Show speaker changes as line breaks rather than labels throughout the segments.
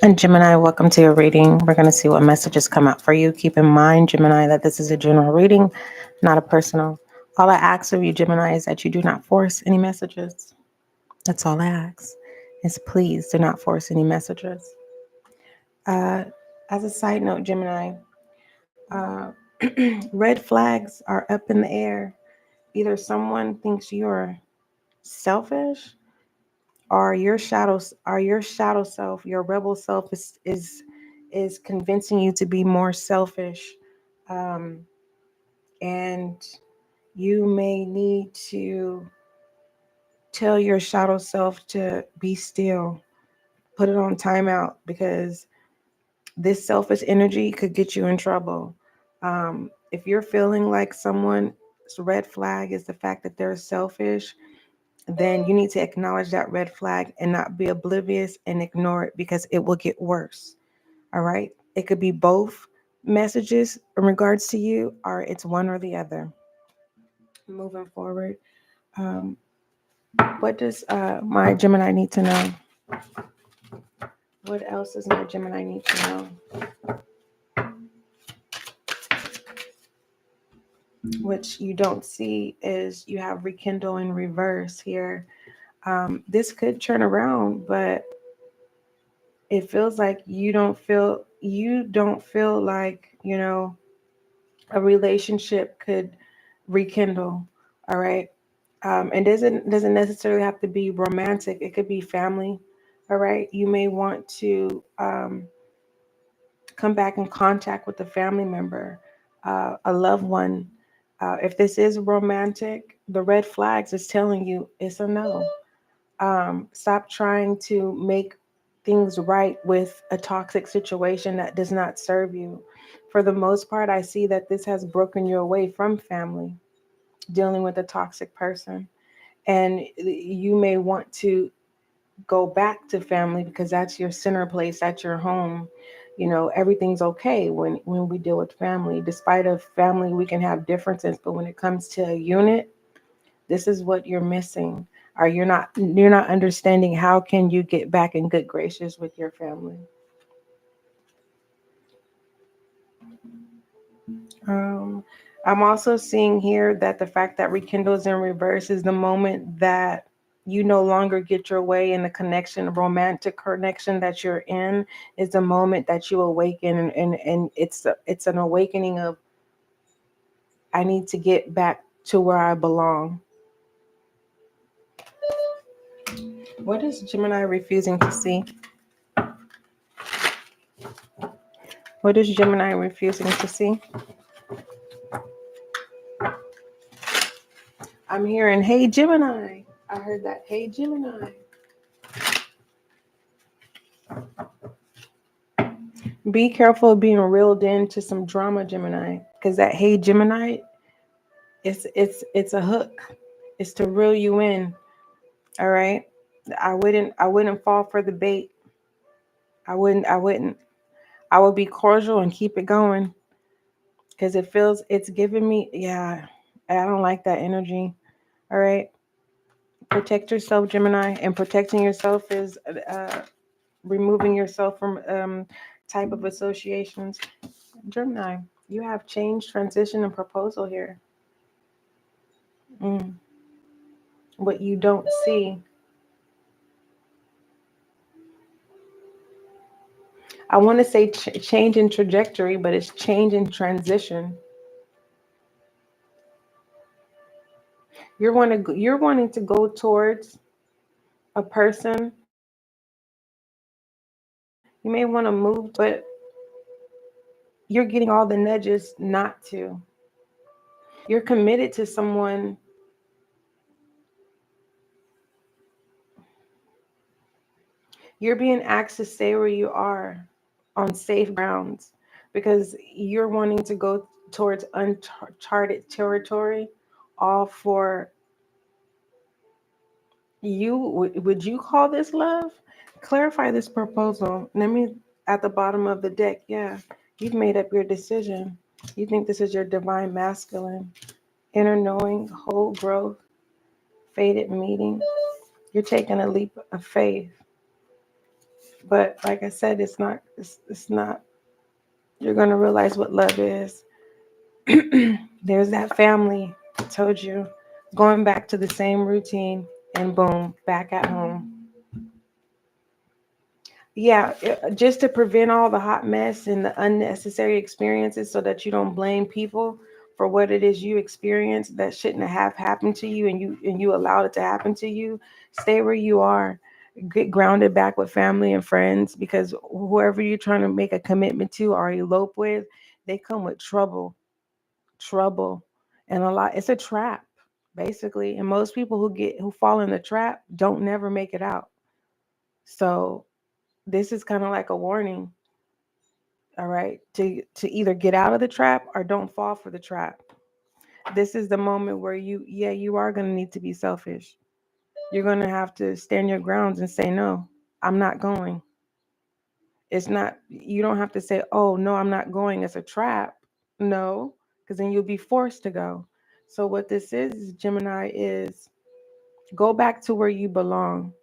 And Gemini, welcome to your reading. We're going to see what messages come out for you. Keep in mind, Gemini, that this is a general reading, not a personal. All I ask of you, Gemini, is that you do not force any messages. That's all I ask, is please do not force any messages. As a side note, Gemini, uh, red flags are up in the air. Either someone thinks you're selfish, or your shadow self, your rebel self is convincing you to be more selfish, um, and you may need to tell your shadow self to be still, put it on timeout, because this selfish energy could get you in trouble. If you're feeling like someone's red flag is the fact that they're selfish, then you need to acknowledge that red flag and not be oblivious and ignore it, because it will get worse. All right. It could be both messages in regards to you, or it's one or the other. Moving forward, um, what does my Gemini need to know? What else does my Gemini need to know? Which you don't see is you have rekindle in reverse here. This could turn around, but it feels like you don't feel like, a relationship could rekindle. All right. And doesn't necessarily have to be romantic. It could be family. All right. You may want to come back in contact with a family member, a loved one. If this is romantic, the red flags is telling you it's a no. Stop trying to make things right with a toxic situation that does not serve you. For the most part, I see that this has broken you away from family, dealing with a toxic person. And you may want to go back to family because that's your center place, that's your home. Everything's okay when we deal with family. Despite of family, we can have differences, but when it comes to a unit, this is what you're missing. Or you're not understanding how can you get back in good graces with your family. Um, I'm also seeing here that the fact that rekindle is in reverse is the moment that you no longer get your way in the connection, romantic connection that you're in, is the moment that you awaken, and it's an awakening of, I need to get back to where I belong. What is Gemini refusing to see? What is Gemini refusing to see? I'm hearing, hey, Gemini. I heard that, hey, Gemini. Be careful of being reeled into some drama, Gemini, because that hey, Gemini, it's a hook. It's to reel you in. All right. I wouldn't fall for the bait. I wouldn't. I would be cordial and keep it going, because it's giving me, yeah, I don't like that energy. All right. Protect yourself, Gemini, and protecting yourself is removing yourself from type of associations. Gemini, you have change, transition, and proposal here. Mm. What you don't see. I want to say change in trajectory, but it's change in transition. You're wanting to go towards a person. You may want to move, but you're getting all the nudges not to. You're committed to someone. You're being asked to stay where you are on safe grounds, because you're wanting to go towards uncharted territory, all for you. Would you call this love? Clarify this proposal. Let me, at the bottom of the deck, yeah, you've made up your decision. You think this is your divine masculine, inner knowing, whole growth, fated meeting. You're taking a leap of faith. But like I said, it's not, you're going to realize what love is. There's that family, I told you, going back to the same routine, and boom, back at home. Yeah, just to prevent all the hot mess and the unnecessary experiences so that you don't blame people for what it is you experienced that shouldn't have happened to you, and you allowed it to happen to you. Stay where you are. Get grounded back with family and friends, because whoever you're trying to make a commitment to or elope with, they come with trouble. And a lot, it's a trap, basically. And most people who fall in the trap don't never make it out. So this is kind of like a warning, all right, to either get out of the trap or don't fall for the trap. This is the moment where you are going to need to be selfish. You're going to have to stand your grounds and say, no, I'm not going. It's not, you don't have to say, oh, no, I'm not going. It's a trap. No, because then you'll be forced to go. So what this is, Gemini, is go back to where you belong.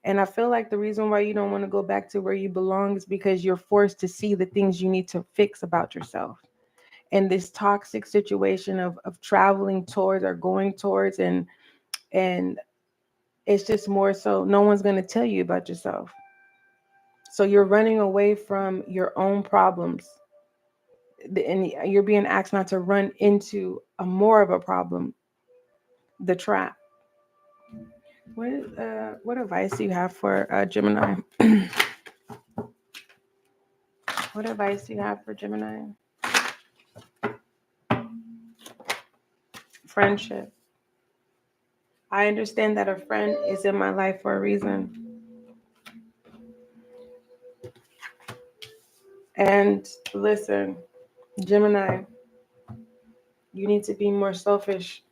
And I feel like the reason why you don't want to go back to where you belong is because you're forced to see the things you need to fix about yourself. And this toxic situation of traveling towards or going towards, and it's just more so no one's going to tell you about yourself. So you're running away from your own problems. And you're being asked not to run into a more of a problem, the trap. What advice do you have for Gemini? What advice do you have for Gemini? Friendship. I understand that a friend is in my life for a reason. And listen, Gemini, you need to be more selfish.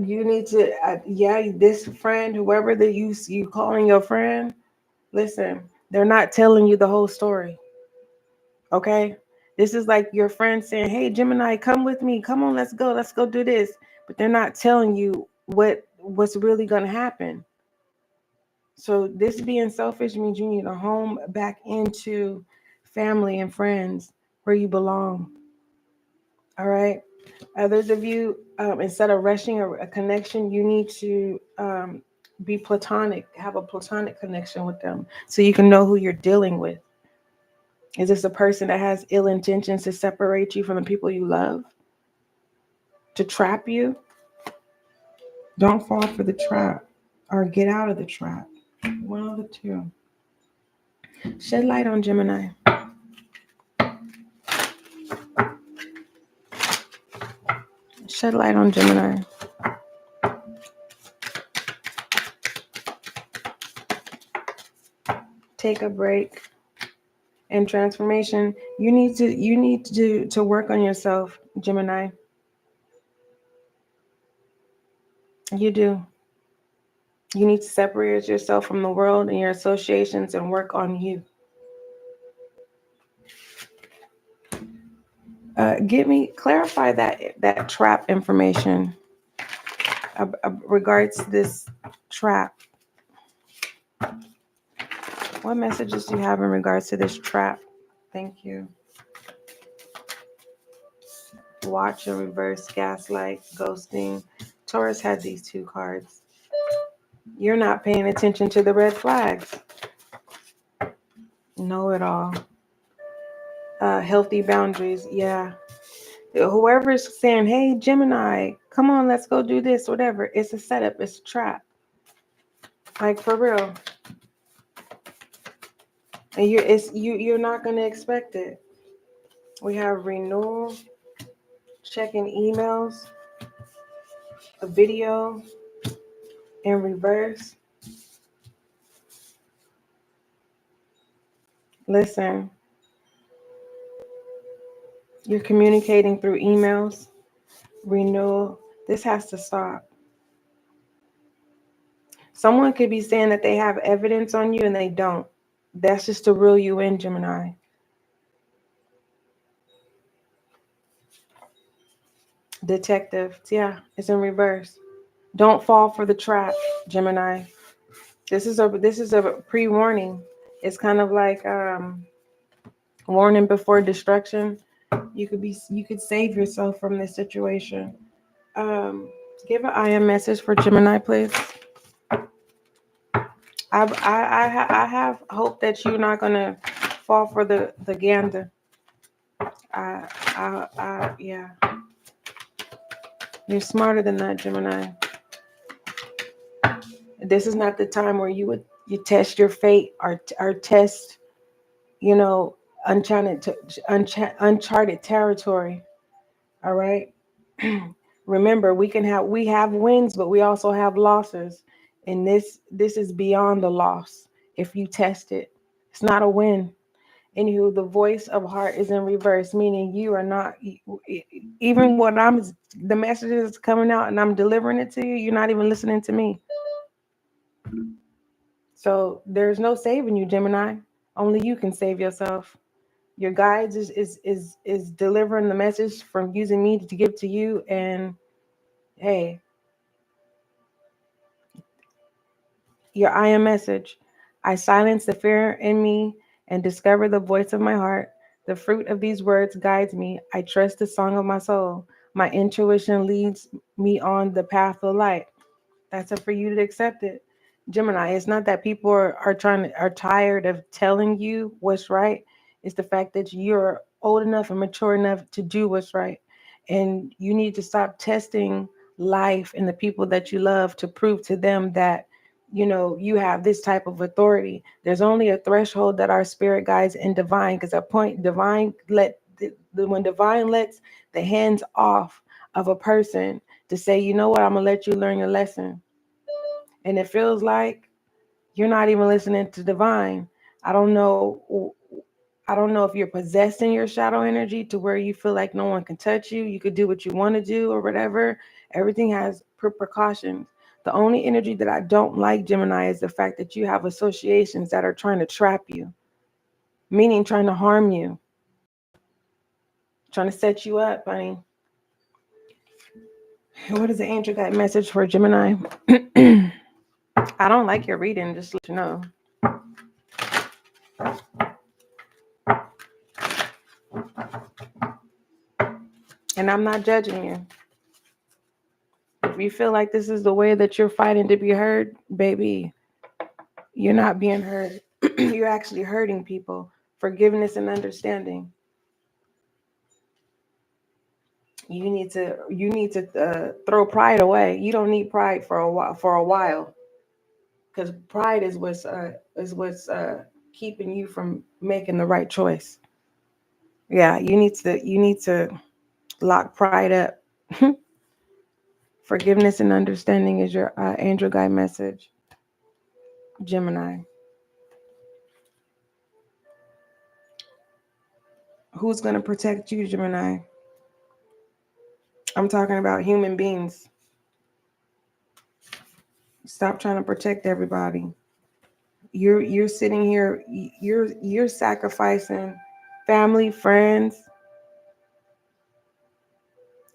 You need to, this friend, whoever that you calling your friend, listen, they're not telling you the whole story. Okay? This is like your friend saying, hey, Gemini, come with me. Come on, let's go do this. But they're not telling you what's really going to happen. So this being selfish means you need to home back into family and friends where you belong. All right. Others of you, instead of rushing a connection, you need to be platonic, have a platonic connection with them so you can know who you're dealing with. Is this a person that has ill intentions to separate you from the people you love? To trap you? Don't fall for the trap or get out of the trap. One of the two. Shed light on Gemini. Shed light on Gemini. Take a break. And transformation, you need to work on yourself, Gemini. You do. You need to separate yourself from the world and your associations and work on you. Clarify that trap information regards to this trap. What messages do you have in regards to this trap? Thank you. Watch and reverse, gaslight, ghosting. Taurus had these two cards. You're not paying attention to the red flags. Know it all. Healthy boundaries. Yeah. Whoever's saying, hey, Gemini, come on, let's go do this, whatever. It's a setup. It's a trap. Like, for real. And you're not going to expect it. We have renewal, checking emails, a video in reverse. Listen, you're communicating through emails, renewal. This has to stop. Someone could be saying that they have evidence on you and they don't. That's just to reel you in, Gemini. Detective. Yeah, it's in reverse. Don't fall for the trap, Gemini. This is a pre-warning. It's kind of like warning before destruction. You could save yourself from this situation. Um, Give an I am message for Gemini, please. I have hope that you're not gonna fall for the gander. Yeah. You're smarter than that, Gemini. This is not the time where you test your fate or test, uncharted territory. All right. Remember, we have wins, but we also have losses, and this is beyond the loss. If you test it, it's not a win. Anywho, the voice of heart is in reverse, meaning you are not, even when the message is coming out and I'm delivering it to you, you're not even listening to me. So there's no saving you, Gemini. Only you can save yourself. Your guides is delivering the message from using me to give to you, and hey, your I am message. I silence the fear in me and discover the voice of my heart. The fruit of these words guides me. I trust the song of my soul. My intuition leads me on the path of light. That's up for you to accept it. Gemini, it's not that people are tired of telling you what's right. It's the fact that you're old enough and mature enough to do what's right. And you need to stop testing life and the people that you love to prove to them that you have this type of authority. There's only a threshold that our spirit guides in divine, because at point divine when divine lets the hands off of a person to say, you know what, I'm gonna let you learn your lesson, and it feels like you're not even listening to divine. I don't know. I don't know if you're possessing your shadow energy to where you feel like no one can touch you. You could do what you want to do or whatever. Everything has precautions. The only energy that I don't like, Gemini, is the fact that you have associations that are trying to trap you, meaning trying to harm you, trying to set you up, honey. What is the angel guide message for Gemini? I don't like your reading, just to let you know. And I'm not judging you. If you feel like this is the way that you're fighting to be heard, baby, you're not being heard. You're actually hurting people. Forgiveness and understanding. You need to throw pride away. You don't need pride for a while, because pride is what's keeping you from making the right choice. Yeah, you need to lock pride up. Forgiveness and understanding is your angel guide message, Gemini. Who's going to protect you, Gemini? I'm talking about human beings. Stop trying to protect everybody. You're sitting here, you're sacrificing family, friends,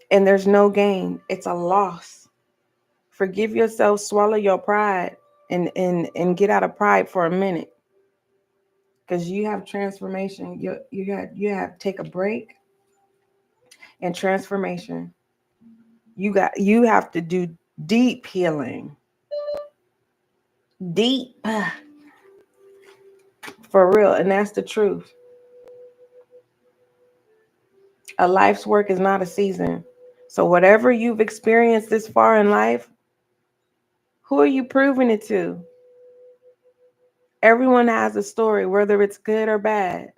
and there's no gain. It's a loss. Forgive yourself, swallow your pride, and get out of pride for a minute. Because you have transformation. You have take a break and transformation. You have to do deep healing. Deep. For real. And that's the truth. A life's work is not a season. So whatever you've experienced this far in life, who are you proving it to? Everyone has a story, whether it's good or bad.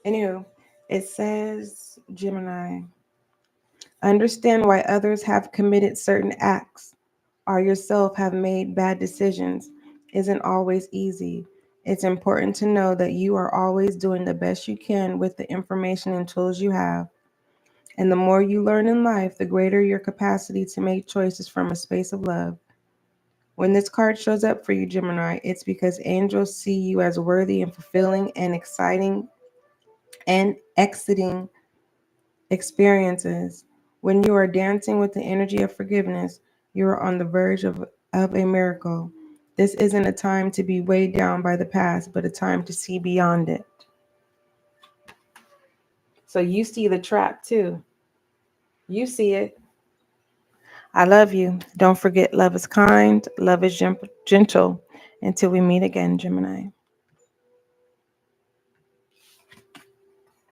Anywho, it says, Gemini, understand why others have committed certain acts or yourself have made bad decisions isn't always easy. It's important to know that you are always doing the best you can with the information and tools you have. And the more you learn in life, the greater your capacity to make choices from a space of love. When this card shows up for you, Gemini, it's because angels see you as worthy and fulfilling and exciting and exiting experiences. When you are dancing with the energy of forgiveness, you are on the verge of a miracle. This isn't a time to be weighed down by the past, but a time to see beyond it. So you see the trap too. You see it. I love you. Don't forget, love is kind, love is gentle. Until we meet again, Gemini.